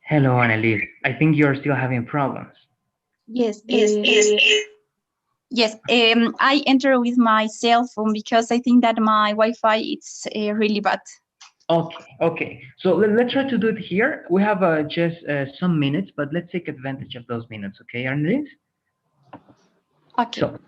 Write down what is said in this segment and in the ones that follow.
Hello, Annalise. I think you're still having problems. Yes, yes. I enter with my cell phone because I think that my Wi-Fi is really bad. Okay. So let's try to do it here. We have just some minutes, but let's take advantage of those minutes, okay, Annalise? Okay. So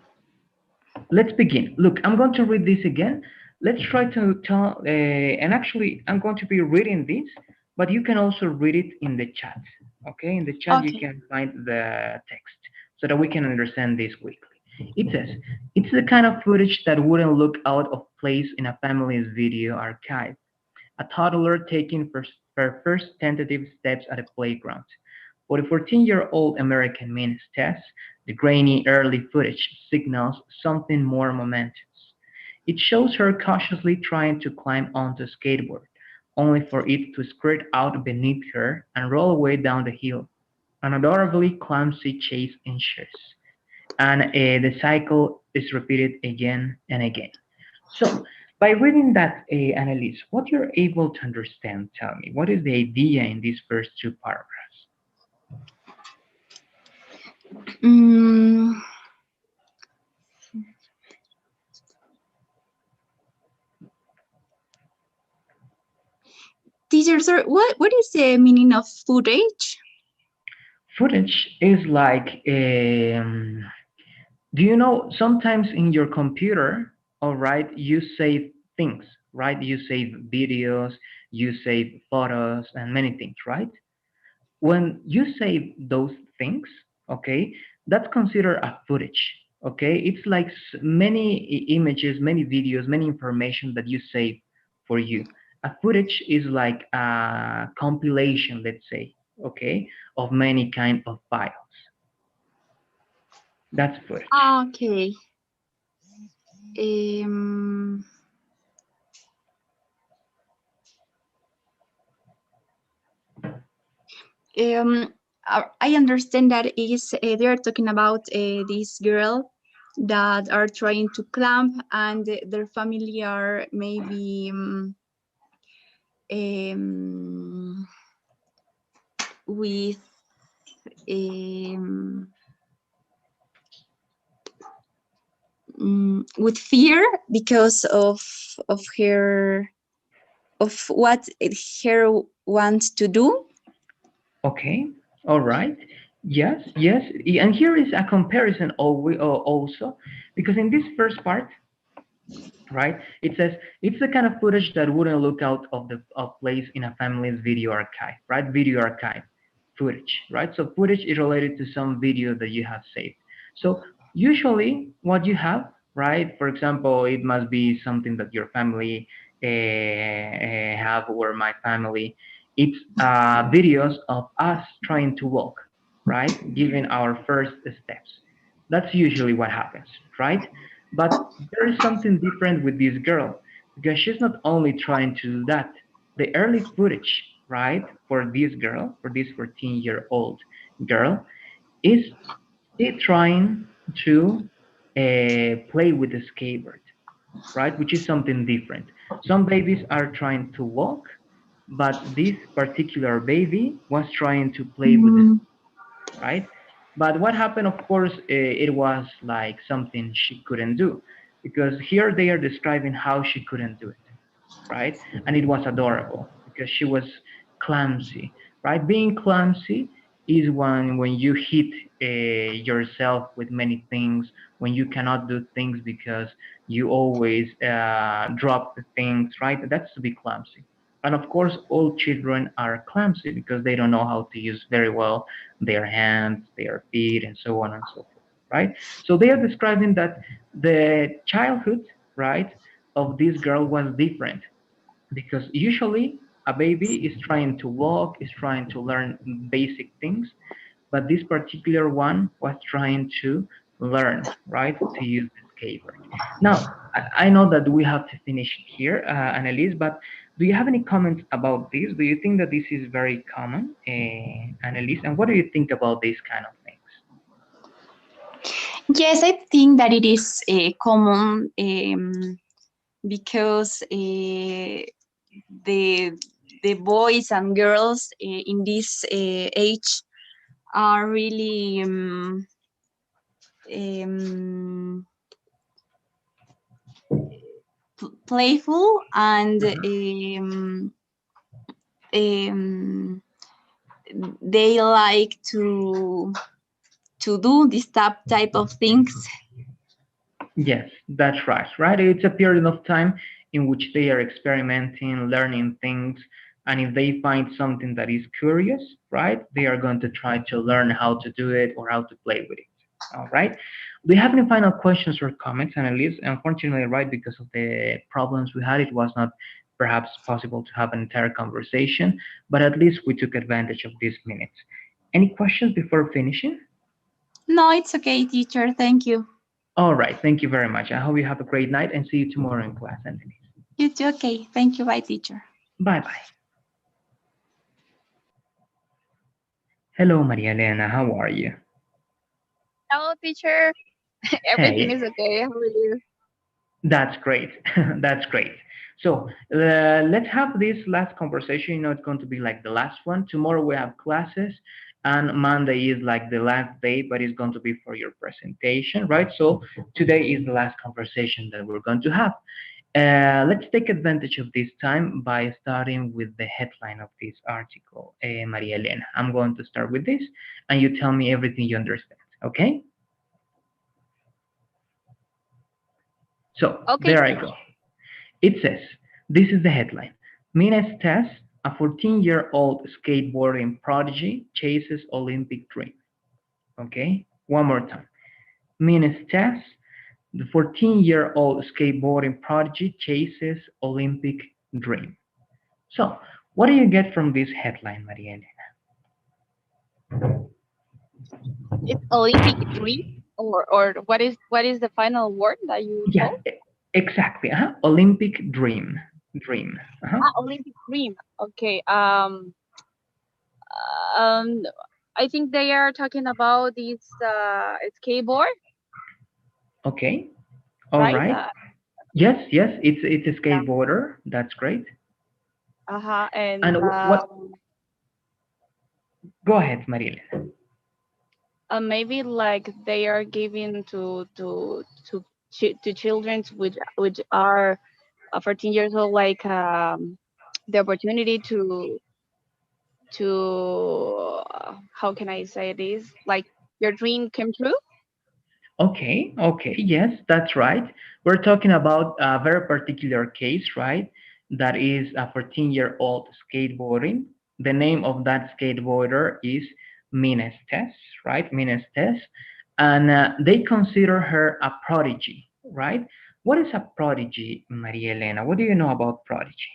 let's begin. Look, I'm going to read this again. Let's try to tell, and actually, I'm going to be reading this, but you can also read it in the chat, okay? In the chat, you Okay. can find the text so that we can understand this quickly. It says, it's the kind of footage that wouldn't look out of place in a family's video archive. A toddler taking her first tentative steps at a playground. For the 14-year-old American means Tess, the grainy early footage signals something more momentous. It shows her cautiously trying to climb onto a skateboard, only for it to skirt out beneath her and roll away down the hill. An adorably clumsy chase ensues, and the cycle is repeated again and again. So, by reading that, Annalise, what you're able to understand, tell me, what is the idea in these first two paragraphs? Mm, teacher, sir, what is the meaning of footage? Footage is like, do you know, sometimes in your computer, all right, you save things, right? You save videos, you save photos, and many things, right? When you save those things, okay, that's considered a footage. Okay, it's like many images, many videos, many information that you save for you. A footage is like a compilation, let's say, okay, of many kind of files. That's footage. Okay. Um, I understand that is they are talking about this girl that are trying to climb and their family are maybe um, with um, with fear because of her of what her wants to do. Okay, all right. Yes. And here is a comparison also, because in this first part, right? It says it's the kind of footage that wouldn't look out of place in a family's video archive, right? Video archive footage, right? So footage is related to some video that you have saved. So usually what you have, right? For example, it must be something that your family have or my family. It's videos of us trying to walk, right? Giving our first steps. That's usually what happens, right? But there is something different with this girl because she's not only trying to do that. The early footage, right, for this girl, for this 14-year-old girl, is she trying to play with the skateboard, right, which is something different. Some babies are trying to walk, but this particular baby was trying to play with the, Mm, right? But what happened, of course, it was like something she couldn't do because here they are describing how she couldn't do it, right? And it was adorable because she was clumsy, right? Being clumsy is when you hit yourself with many things, when you cannot do things because you always drop the things, right? That's to be clumsy. And of course, all children are clumsy because they don't know how to use very well their hands, their feet, and so on and so forth, right? So they are describing that the childhood, right, of this girl was different because usually a baby is trying to walk, is trying to learn basic things, but this particular one was trying to learn, right, to use the skateboard. Now, I know that we have to finish here, Annalise, but do you have any comments about this? Do you think that this is very common, Annalise? And what do you think about these kind of things? yes, I think that it is common because the the boys and girls in this age are really um, playful and Mhm. um, they like to do this type of things. Yes, that's right, right? It's a period of time in which they are experimenting, learning things, and if they find something that is curious, right, they are going to try to learn how to do it or how to play with it. All right. Do you have any final questions or comments, Annalise? Unfortunately, right, because of the problems we had, it was not perhaps possible to have an entire conversation, but at least we took advantage of these minutes. Any questions before finishing? No, it's okay, teacher. Thank you. All right. Thank you very much. I hope you have a great night and see you tomorrow in class, Annalise. You too. Okay. Thank you. Bye, teacher. Bye bye. Hello, Maria Elena. How are you? Hello, teacher. Everything Hey, is okay. How are you? that's great. That's great. So let's have this last conversation. You know, it's going to be like the last one. Tomorrow we have classes, and Monday is like the last day, but it's going to be for your presentation, right? So today is the last conversation that we're going to have. Let's take advantage of this time by starting with the headline of this article, Maria Elena. I'm going to start with this, and you tell me everything you understand, okay? So Okay, there I teacher. go. It says, this is the headline. Mines Tess, a 14-year-old skateboarding prodigy, chases Olympic dream. Okay, one more time. Mines Tess, the 14-year-old skateboarding prodigy, chases Olympic dream. So, what do you get from this headline, Marielle? It's Olympic dream, or what is the final word that you Yeah, told? exactly. Olympic dream. Dream. Ah, Olympic dream. Okay. Um, I think they are talking about this skateboard, Okay. All right? right. Yes, yes. It's a Yeah. skateboarder. That's great. Uh-huh. And And what? Go ahead, Marielle. maybe like they are giving to children which are 14 years old, like the opportunity to how can I say this? Like your dream came true. Okay, okay, yes, that's right. We're talking about a very particular case, right? That is a 14-year-old skateboarding. The name of that skateboarder is Mines Tess, right? Mines Tess. And they consider her a prodigy, right? What is a prodigy, Maria Elena? What do you know about prodigy?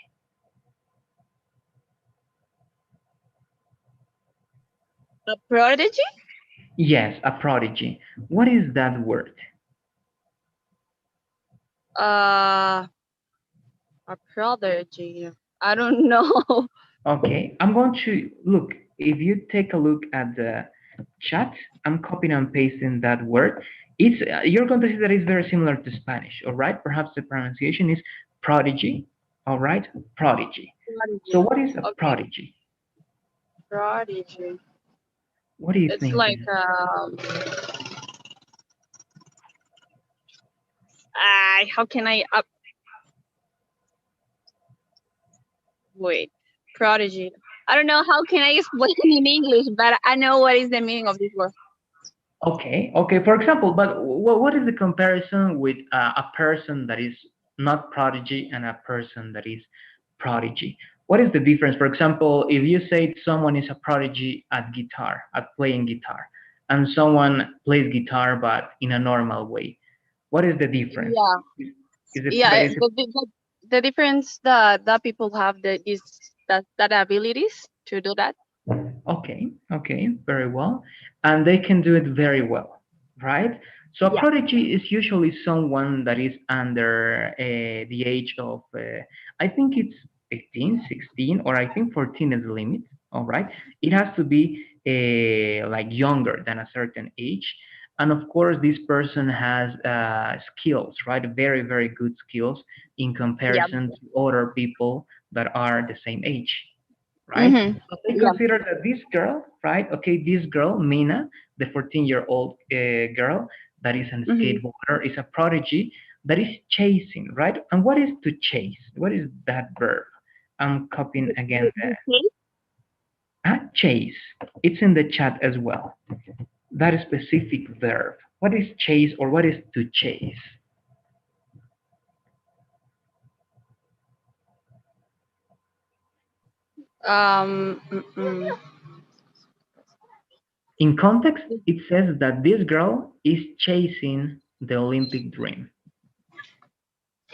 A prodigy? Yes, a prodigy. What is that word? Uh, a prodigy. I don't know. Okay, I'm going to look. If you take a look at the chat, I'm copying and pasting that word. It's you're going to see that it's very similar to Spanish. All right, perhaps the pronunciation is prodigy. All right, prodigy. So Prodigy. what is a Okay, prodigy? prodigy. What do you It's think like is? how can I wait? Prodigy. I don't know how can I explain in English, but I know what is the meaning of this word. Okay, okay. For example, but what is the comparison with a person that is not prodigy and a person that is prodigy? What is the difference? For example, if you say someone is a prodigy at guitar, at playing guitar, and someone plays guitar but in a normal way, what is the difference? Yeah, Is it yeah. that is it The difference that people have is that abilities to do that. okay, okay, very well. And they can do it very well, right? So a Yeah. prodigy is usually someone that is under the age of, I think it's 18, 16, or I think 14 is the limit, all right? It has to be like younger than a certain age. And of course, this person has skills, right? Very, very good skills in Yeah. comparison to other people that are the same age. right? So they Yeah. consider that this girl, right? Okay, this girl, Mina, the 14-year-old girl that is a Mm-hmm. skateboarder, is a prodigy that is chasing, right? And what is to chase? What is that verb? I'm copying again chase. It's in the chat as well. That specific verb. What is chase or what is to chase? Mm-mm. In context, it says that this girl is chasing the Olympic dream.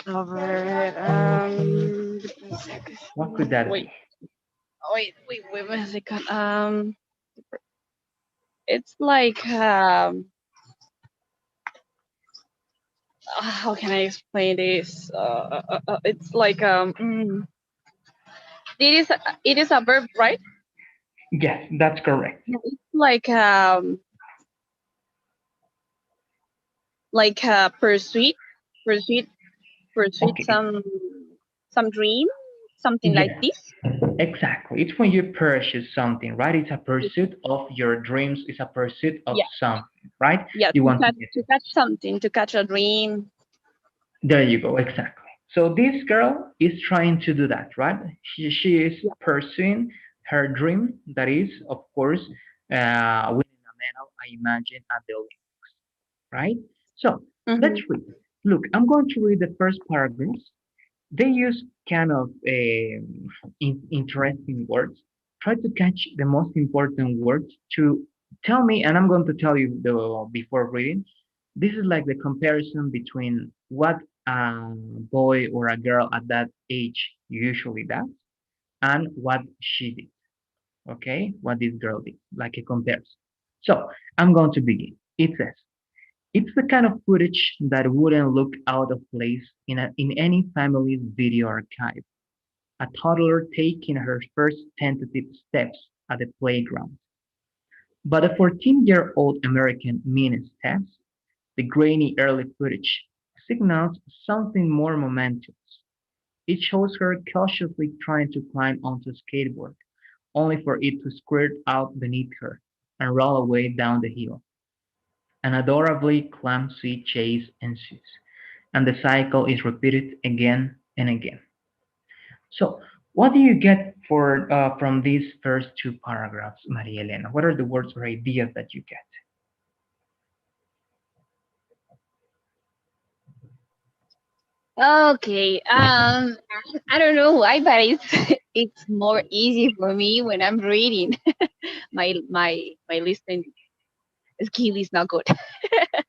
Over. What could that Wait, be? wait a second. It's like how can I explain this? It's like it is a verb, right? Yes, that's correct. Yeah, it's like pursue, pursue Okay. some dream, something like Yes, this. exactly. It's when you pursue something, right? It's a pursuit of your dreams. It's a pursuit of Yeah, something, right? yeah, You want to get to catch something, to catch a dream. there. You go. Exactly. So this girl is trying to do that, right? She is Yeah. pursuing her dream. That is, of course, winning a medal. I imagine at the Olympics, right? So let's Mm-hmm. read. Look, I'm going to read the first paragraphs. They use kind of interesting words. Try to catch the most important words to tell me, and I'm going to tell you before reading. This is like the comparison between what a boy or a girl at that age usually does and what she did. Okay, what this girl did, like a comparison. So I'm going to begin. It says, it's the kind of footage that wouldn't look out of place in any family's video archive. A toddler taking her first tentative steps at the playground. But a 14-year-old American means test, the grainy early footage, signals something more momentous. It shows her cautiously trying to climb onto a skateboard, only for it to squirt out beneath her and roll away down the hill. An adorably clumsy chase ensues, and the cycle is repeated again and again. So, what do you get from these first two paragraphs, Maria Elena? What are the words or ideas that you get? Okay. I don't know why, but it's it's more easy for me when I'm reading. My listening skill is not good.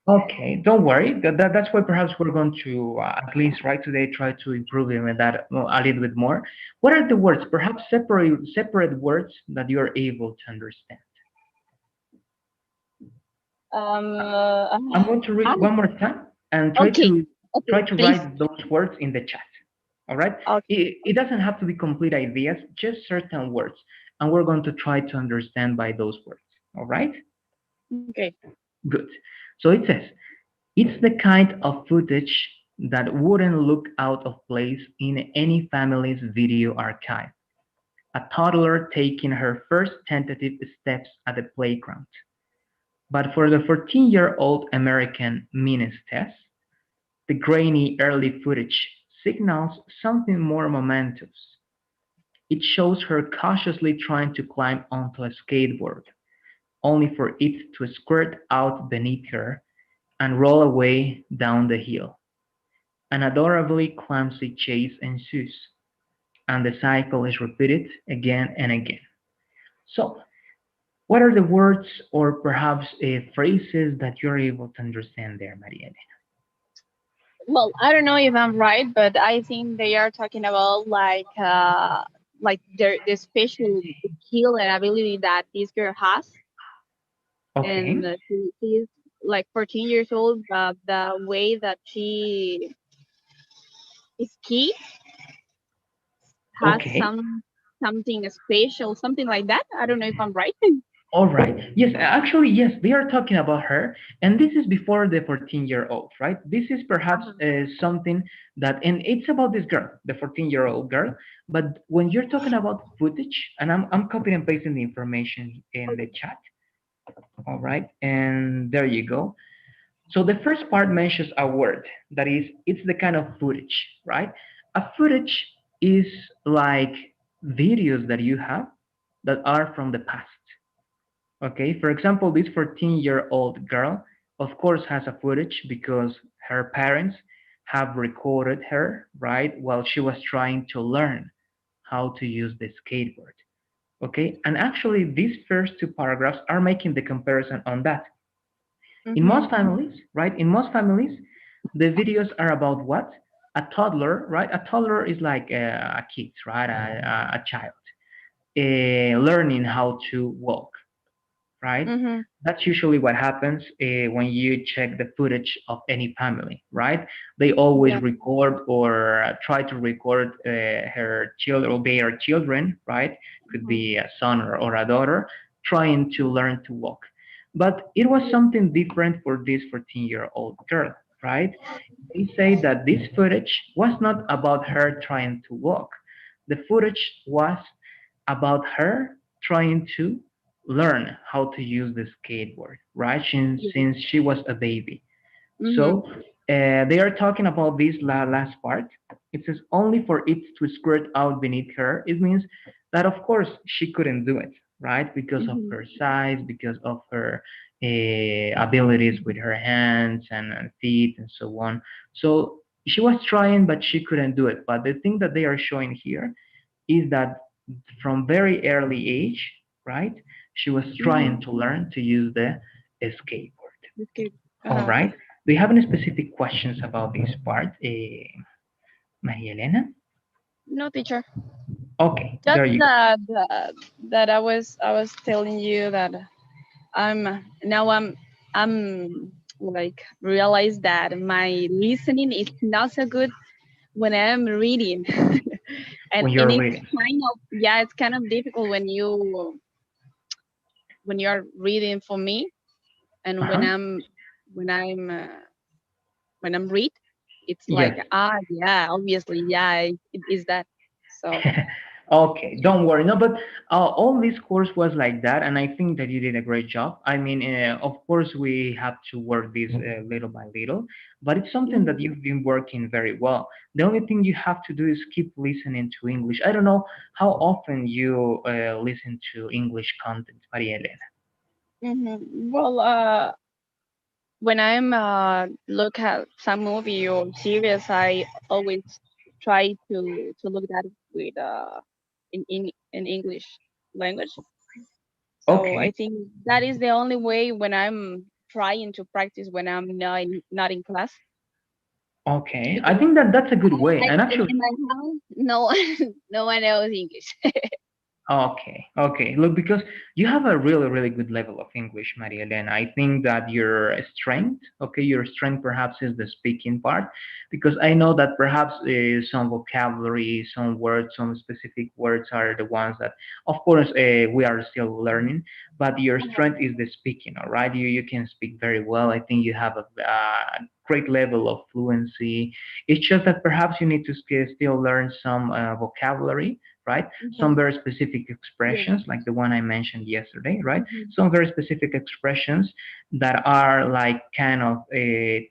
Okay, don't worry. That's why perhaps we're going to, at least right today, try to improve even that a little bit more. What are the words, perhaps separate words that you are able to understand? Um. I'm going to Ah, read one more time and okay. try Okay. to Please. write those words in the chat. All right? Okay. It doesn't have to be complete ideas, just certain words, and we're going to try to understand by those words. All right? Okay. Good. So it says, it's the kind of footage that wouldn't look out of place in any family's video archive. A toddler taking her first tentative steps at the playground. But for the 14-year-old American means test, the grainy early footage signals something more momentous. It shows her cautiously trying to climb onto a skateboard, only for it to squirt out beneath her and roll away down the hill. An adorably clumsy chase ensues, and the cycle is repeated again and again. So, what are the words or perhaps phrases that you're able to understand there, Marielle? Well, I don't know if I'm right, but I think they are talking about like the special skill and ability that this girl has, Okay, and she is like 14 years old, but the way that she ski has okay. something special, something like that. I don't know if I'm right. All right. Yes, actually, yes, they are talking about her, and this is before the 14-year-old, right? This is perhaps Uh-huh. something that, and it's about this girl, the 14-year-old girl. But when you're talking about footage, and I'm copying and pasting the information in the Okay. chat, all right, and there you go. So the first part mentions a word that is, it's the kind of footage, right? A footage is like videos that you have that are from the past. Okay, for example, this 14-year-old girl, of course, has a footage because her parents have recorded her, right, while she was trying to learn how to use the skateboard. Okay, and actually, these first two paragraphs are making the comparison on that. In Mm-hmm. most families, right, in most families, the videos are about what? A toddler, right? A toddler is like a kid, right? A child learning how to walk, right? Mm-hmm. That's usually what happens when you check the footage of any family, right? They always Yeah. record or try to record her children or their children, right? Could Uh-huh. be a son or a daughter trying to learn to walk. But it was Yeah. something different for this 14-year-old girl, right? They say that this footage was not about her trying to walk. The footage was about her trying to learn how to use the skateboard, right? Yeah. Since she was a baby. Mm-hmm. So they are talking about this last part. It says only for it to squirt out beneath her. It means that, of course, she couldn't do it, right? Because of Mm-hmm. her size, because of her abilities with her hands and feet and so on. So she was trying, but she couldn't do it. But the thing that they are showing here is that from very early age, right, she was Mm-hmm. trying to learn to use the skateboard. Okay. All Uh-huh. right. Do you have any specific questions about this part, Maria Elena? No, teacher. Okay, Just there you go. that I was telling you that I'm like realize that my listening is not so good when I'm reading, When and you're it's reading. kind of, yeah, it's kind of difficult when you are reading for me, and when Uh-huh. I'm read, it's like, Yes. yeah, obviously, yeah, it is that. So Okay, don't worry. No, but all this course was like that, and I think that you did a great job. I mean, of course, we have to work this little by little, but it's something that mhm. you've been working very well. The only thing you have to do is keep listening to English. I don't know how often you listen to English content, Maria Elena. Well, when I'm look at some movie or series, I always try to look at it with in English language. So I Okay. think that is the only way when I'm trying to practice when I'm not in class, Okay, I because think that that's a good way. I And in actually, my house no one no one knows English. okay, okay. Look, because you have a really, really good level of English, Maria Elena. I think that your strength, okay, your strength perhaps is the speaking part, because I know that perhaps some vocabulary, some words, some specific words are the ones that, of course, we are still learning, but your strength is the speaking, all right? You can speak very well. I think you have a great level of fluency. It's just that perhaps you need to still learn some vocabulary, right? Some Mhm. very specific Yeah. expressions, like the one I mentioned yesterday, right? Mhm. Some very specific expressions that are like kind of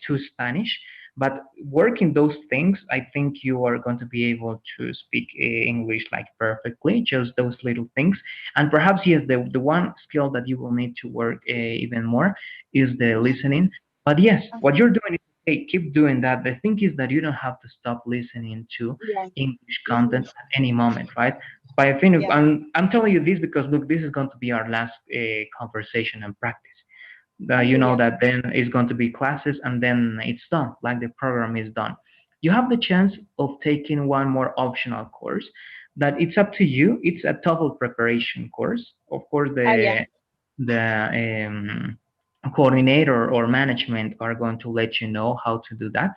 too Spanish. But working those things, I think you are going to be able to speak English like perfectly, just those little things. And perhaps, yes, the one skill that you will need to work even more is the listening. But yes, what Uh-huh. you're doing is okay, keep doing that. The thing is that you don't have to stop listening to Yeah. English Mhm. content at any moment, right? But I think Yeah. I'm telling you this because look, this is going to be our last conversation and practice. Oh You know yeah. that then it's going to be classes and then it's done, like the program is done. You have the chance of taking one more optional course that it's up to you. It's a TOEFL preparation course. Of course, Oh yeah. the coordinator or management are going to let you know how to do that.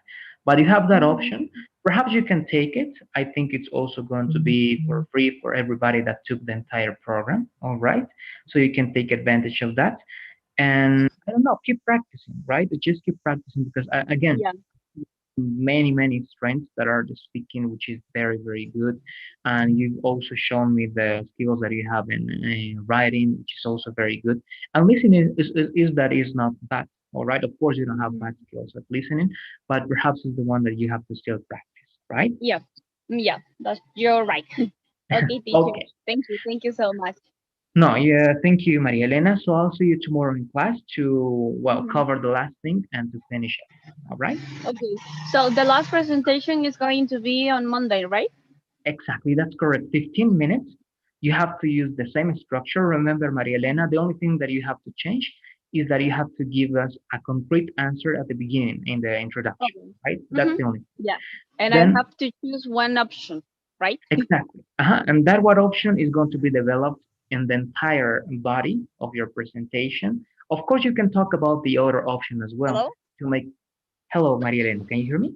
But you have that Mhm. option. Perhaps you can take it. I think it's also going to be for free for everybody that took the entire program. All right. So you can take advantage of that. And I don't know, keep practicing, right? Just keep practicing because again, Yeah. many strengths that are the speaking, which is very good. And you've also shown me the skills that you have in writing, which is also very good. And listening is that is not bad. All right. Of course, you don't have Mhm. bad skills at listening, but perhaps it's the one that you have to still practice, right? Yeah. Yeah. That's you're right. Okay, teacher. Okay. Thank you. Thank you so much. No, yeah, thank you, Maria Elena. So I'll see you tomorrow in class to, well, Mhm. cover the last thing and to finish it. All right? Okay. So the last presentation is going to be on Monday, right? Exactly, that's correct. 15 minutes. You have to use the same structure. Remember, Maria Elena, the only thing that you have to change is that you have to give us a concrete answer at the beginning in the introduction, Okay. right? That's Mm-hmm. the only thing. Yeah. And I Then, have to choose one option, right? exactly. And that what option is going to be developed in the entire body of your presentation. Of course, you can talk about the other option as well Hello? to make. Hello, Maria Elena, can you hear me?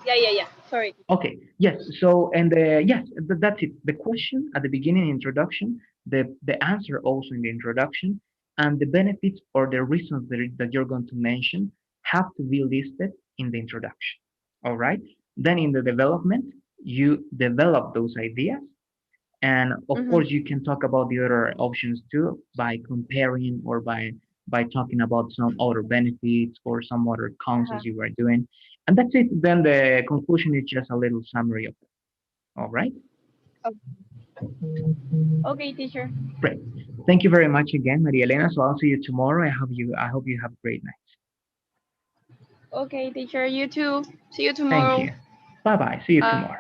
Yeah, yeah, yeah. Sorry. Okay, yes. So, and yes, that's it. The question at the beginning, introduction, the answer also in the introduction, and the benefits or the reasons that you're going to mention have to be listed in the introduction. All right. Then in the development, you develop those ideas, and of Mm-hmm. course, you can talk about the other options too by comparing or by talking about some other benefits or some other cons Uh-huh. as you were doing. And that's it. Then the conclusion is just a little summary of it. All right. Okay, teacher. Great. Thank you very much again, Maria Elena. So I'll see you tomorrow. I hope you have a great night. Okay, teacher. You too. See you Thank tomorrow. you. Bye bye. See you Bye. tomorrow.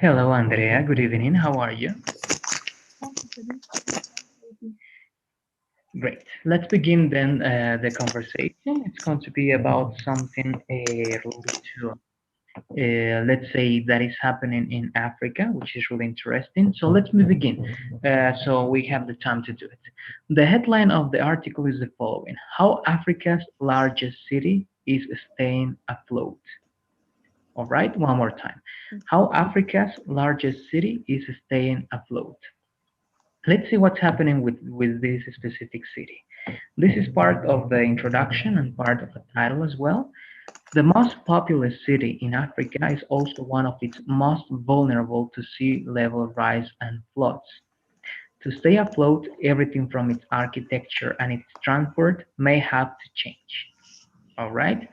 Hello, Andrea. Good evening. How are you? Great. Let's begin then the conversation. It's going to be about something related to, let's say, that is happening in Africa, which is really interesting. So let me begin. So we have the time to do it. The headline of the article is the following: How Africa's largest city is staying afloat. All right, one more time. How Africa's largest city is staying afloat. Let's see what's happening with this specific city. This is part of the introduction and part of the title as well. The most populous city in Africa is also one of its most vulnerable to sea level rise and floods. To stay afloat, everything from its architecture and its transport may have to change. All right?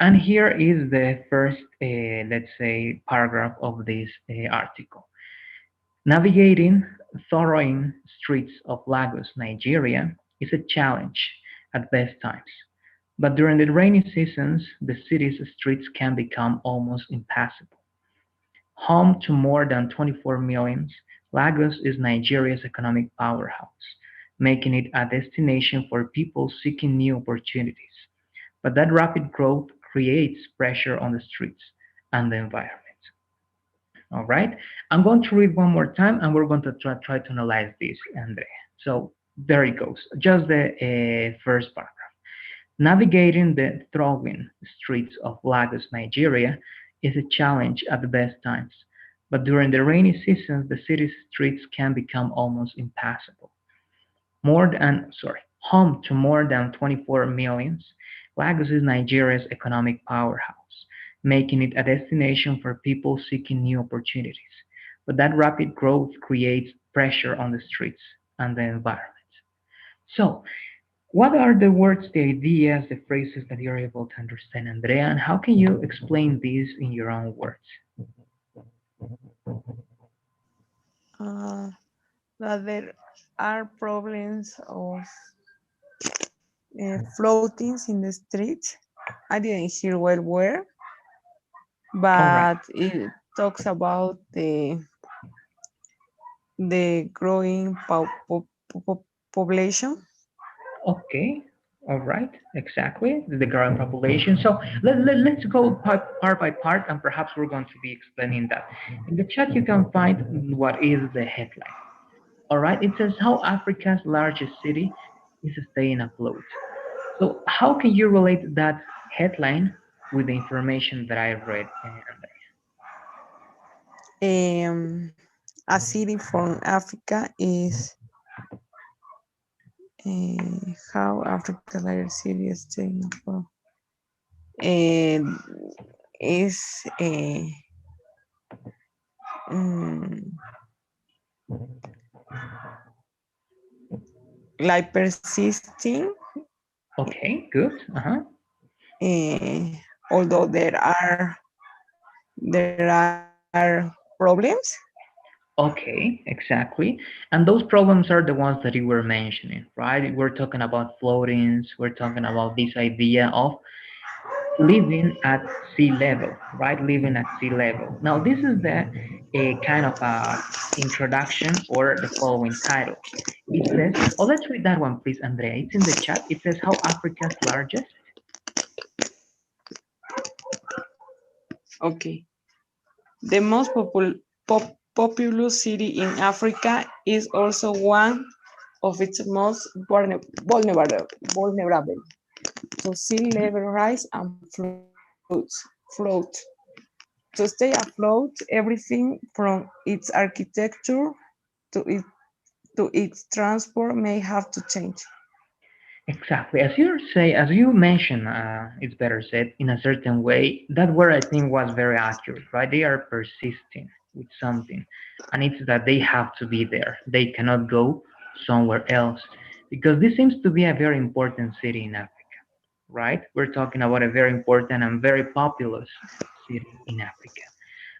And here is the first, let's say, paragraph of this article. Navigating thorough streets of Lagos, Nigeria, is a challenge at best times, but during the rainy seasons, the city's streets can become almost impassable. Home to more than 24 million, Lagos is Nigeria's economic powerhouse, making it a destination for people seeking new opportunities. But that rapid growth creates pressure on the streets and the environment. All right. I'm going to read one more time and we're going to try to analyze this, Andre. So there it goes. Just the first paragraph. Navigating the thriving streets of Lagos, Nigeria is a challenge at the best times, but during the rainy seasons, the city's streets can become almost impassable. Home to more than 24 million, Lagos is Nigeria's economic powerhouse, making it a destination for people seeking new opportunities. But that rapid growth creates pressure on the streets and the environment. So, what are the words, the ideas, the phrases that you're able to understand, Andrea, and how can you explain these in your own words? uh, that there are problems of floatings in the streets. I didn't hear well where, All right. but it talks about the growing population. Okay, all right, exactly, the growing population. So let's go part by part, and perhaps we're going to be explaining that. In the chat, you can find what is the headline. All right, it says how Africa's largest city is staying afloat. So how can you relate that headline with the information that I read? A city from Africa is how Africa larger city is taken from. And is mm, like persisting, Okay, good. uh, although there are problems. Okay, exactly. And those problems are the ones that you were mentioning, right? We're talking about floatings, we're talking about this idea of living at sea level, right? Living at sea level. Now, this is the a kind of a introduction or the following title. It says, oh, let's read that one, please, Andrea. It's in the chat. It says, how Africa's largest. Okay. The most populous city in Africa is also one of its most vulnerable to sea level rise and float. To stay afloat, everything from its architecture to, it, to its transport may have to change. Exactly. As you mentioned, it's better said in a certain way. That word I think was very accurate, right? They are persisting with something, and it's that they have to be there. They cannot go somewhere else because this seems to be a very important city in Africa, right? We're talking about a very important and very populous city in Africa.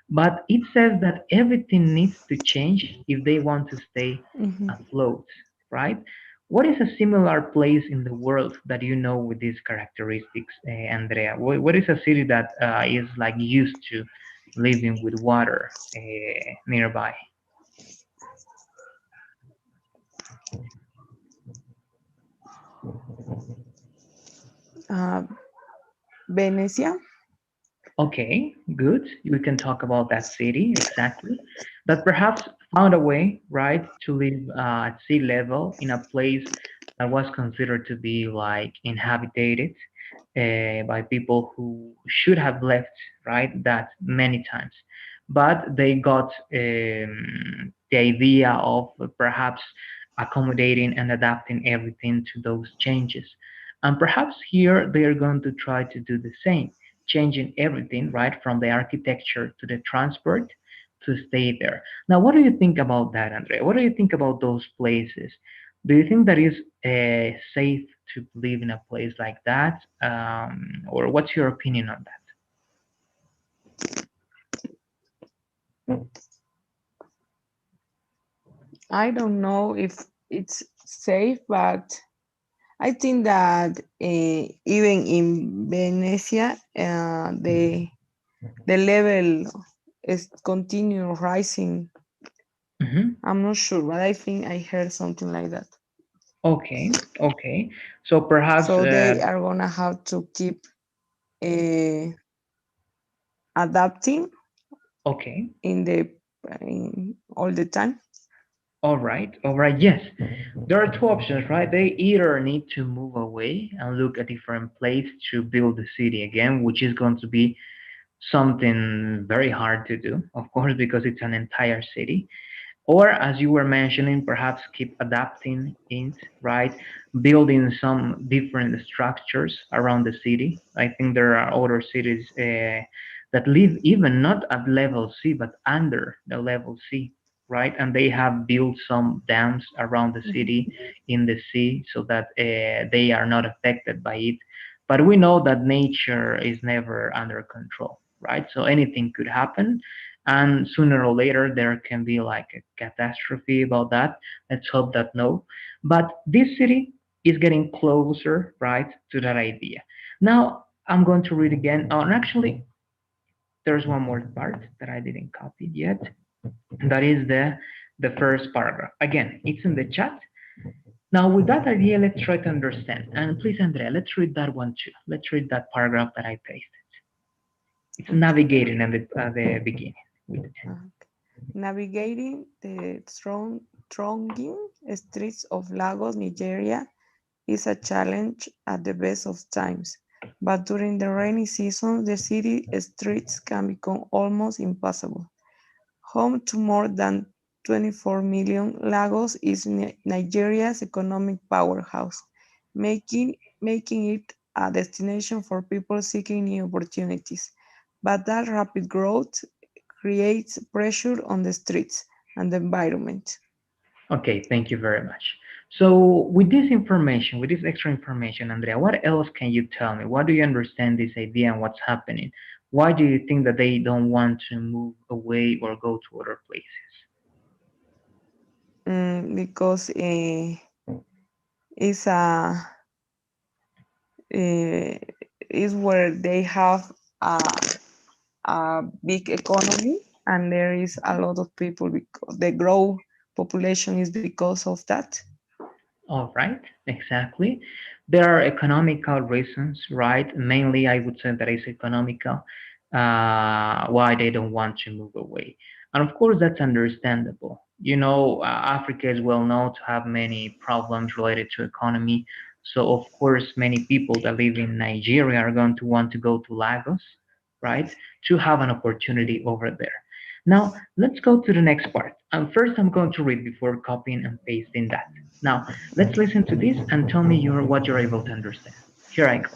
But it says that everything needs to change if they want to stay Mhm. afloat, right? What is a similar place in the world that you know with these characteristics, Andrea? What is a city that is like used to living with water nearby. Uh, Venecia. Okay, good. We can talk about that city exactly. That perhaps found a way, right, to live at sea level in a place that was considered to be like inhabited by people who should have left, right, that many times. But they got the idea of perhaps accommodating and adapting everything to those changes. And perhaps here they are going to try to do the same, changing everything, right, from the architecture to the transport to stay there. Now, what do you think about that, Andrea? What do you think about those places? Do you think that is safe to live in a place like that? Or what's your opinion on that? I don't know if it's safe, but I think that even in Venecia, the level is continue rising. Hmm. I'm not sure, but I think I heard something like that. Okay, okay. So perhaps, So they are gonna have to keep uh, adapting okay. in the all the time. All right, all right. Yes, there are two options, right? They either need to move away and look a different place to build the city again, which is going to be something very hard to do, of course, because it's an entire city. Or as you were mentioning, perhaps keep adapting it, right? Building some different structures around the city. I think there are other cities that live even not at level C, but under the level C, right? And they have built some dams around the Mhm. city in the sea so that they are not affected by it. But we know that nature is never under control, right? So anything could happen, and sooner or later there can be like a catastrophe about that. Let's hope that no. But this city is getting closer, right, to that idea. Now I'm going to read again. Oh, and actually, there's one more part that I didn't copy yet. That is the first paragraph. Again, it's in the chat. Now, with that idea, let's try to understand. And please, Andrea, let's read that one too. Let's read that paragraph that I pasted. It's Okay. navigating at the beginning with it. Okay. Navigating the thronging streets of Lagos, Nigeria, is a challenge at the best of times, but during the rainy season, the city streets can become almost impassable. Home to more than 24 million, Lagos is Nigeria's economic powerhouse, making it a destination for people seeking new opportunities. But that rapid growth creates pressure on the streets and the environment. Okay, thank you very much. So with this information, with this extra information, Andrea, what else can you tell me? What do you understand this idea and what's happening? Why do you think that they don't want to move away or go to other places? Because it's uh, is where they have a big economy and there is a lot of people because the growth population is because of that. All right, exactly. There are economical reasons, right? Mainly, I would say that it's economical, why they don't want to move away. And of course, that's understandable. You know, Africa is well known to have many problems related to economy. So, of course, many people that live in Nigeria are going to want to go to Lagos, right, to have an opportunity over there. Now, let's go to the next part. And first, I'm going to read before copying and pasting that. Now, let's listen to this and tell me what you're able to understand. Here I go.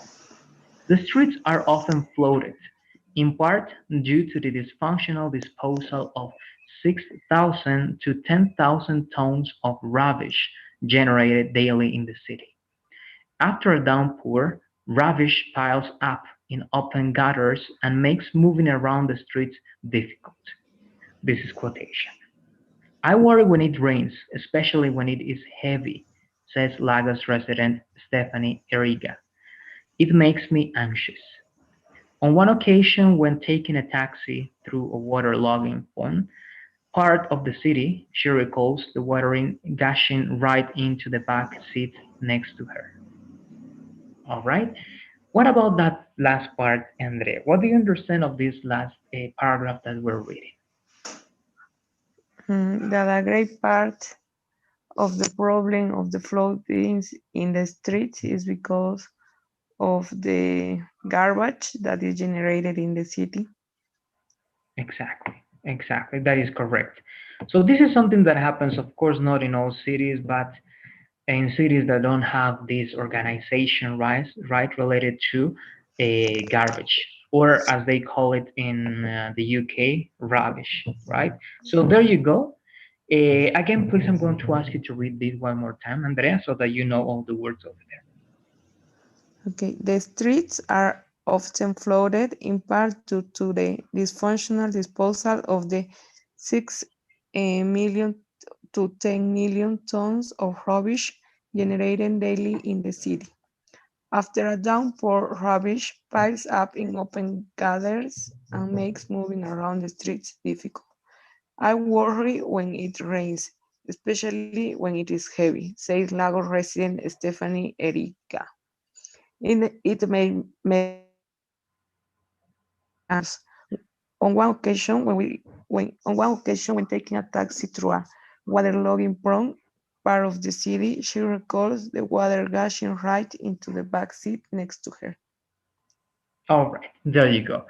The streets are often flooded, in part due to the dysfunctional disposal of 6,000 to 10,000 tons of rubbish generated daily in the city. After a downpour, rubbish piles up in open gutters and makes moving around the streets difficult. This is quotation. I worry when it rains, especially when it is heavy, says Lagos resident Stephanie Eriga. It makes me anxious. On one occasion, when taking a taxi through a waterlogging pond, part of the city, she recalls the water gushing right into the back seat next to her. All right. What about that last part, Andre? What do you understand of this last paragraph that we're reading? That a great part of the problem of the floodings in the streets is because of the garbage that is generated in the city. Exactly. Exactly. That is correct. So this is something that happens, of course, not in all cities, but in cities that don't have this organization, right, related to a garbage, or as they call it in the UK, rubbish, right? So there you go. Again, please, I'm going to ask you to read this one more time, Andrea, so that you know all the words over there. Okay, the streets are often flooded in part due to the dysfunctional disposal of the 6 million to 10 million tons of rubbish generated daily in the city. After a downpour, rubbish piles up in open gutters and makes moving around the streets difficult. I worry when it rains, especially when it is heavy, says Lagos resident Stephanie Erika. It makes me anxious. On one occasion, when taking a taxi through a waterlogging prone part of the city, she recalls the water gushing right into the back seat next to her. All right, there you go.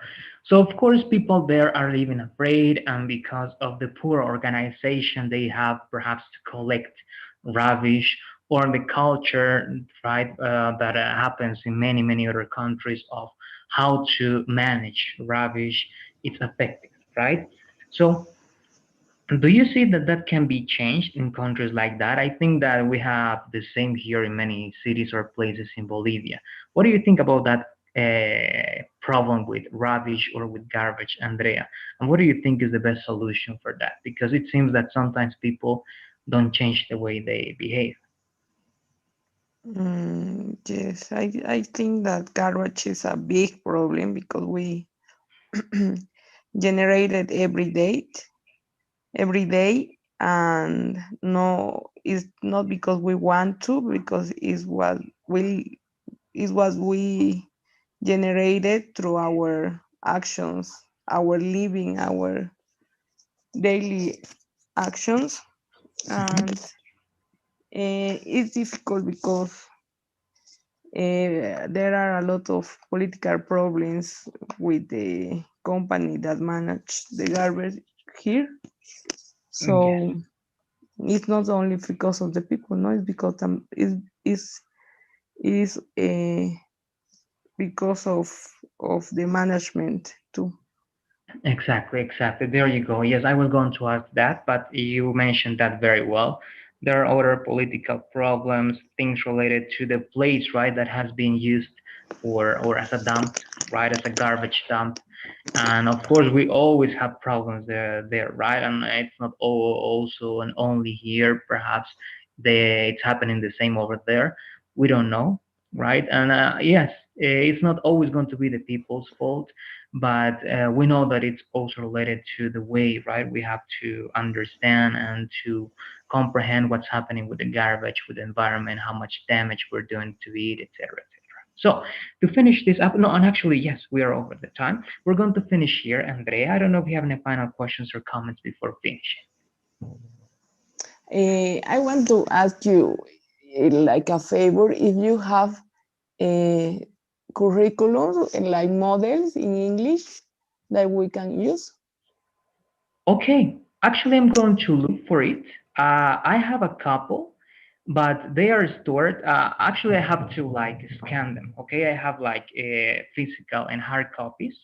So of course, people there are living afraid, and because of the poor organization they have, perhaps to collect rubbish, or the culture, right, that happens in many other countries of how to manage rubbish, it's effective, right? So do you see that that can be changed in countries like that? I think that we have the same here in many cities or places in Bolivia. What do you think about that problem with rubbish or with garbage, Andrea? And what do you think is the best solution for that? Because it seems that sometimes people don't change the way they behave. Yes, I think that garbage is a big problem because we generate it every day, and no, it's not because we want to, because we is what we generated through our actions, our living, our daily actions, Mhm. and it's difficult because there are a lot of political problems with the company that manage the garbage here. Yes, So it's not only because of the people, no, it's because is because of the management too. exactly, exactly. There you go. Yes, I was going to ask that, but you mentioned that very well. There are other political problems, things related to the place, right, that has been used for or as a dump, right, as a garbage dump. And of course, we always have problems there, right? And it's not also and only here. Perhaps it's happening the same over there. We don't know, right? And yes, it's not always going to be the people's fault, but we know that it's also related to the way, right? We have to understand and to comprehend what's happening with the garbage, with the environment, how much damage we're doing to it, etc. So to finish this up, no, and actually, yes, we are over the time. We're going to finish here. Andrea, I don't know if you have any final questions or comments before finishing. I want to ask you, like a favor, if you have a curriculum like models in English that we can use. Okay, actually, I'm going to look for it. I have a couple, but they are stored. Actually, I have to like scan them. Okay, I have like a physical and hard copies.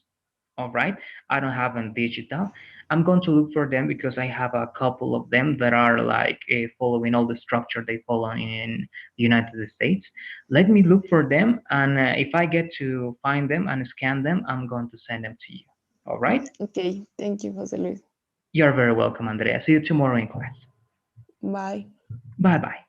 All right, I don't have them digital. I'm going to look for them because I have a couple of them that are like following all the structure they follow in the United States. Let me look for them, and if I get to find them and scan them, I'm going to send them to you. All right. Okay, thank you, Jose Luis. You're very welcome, Andrea. See you tomorrow in class. Bye. Bye bye.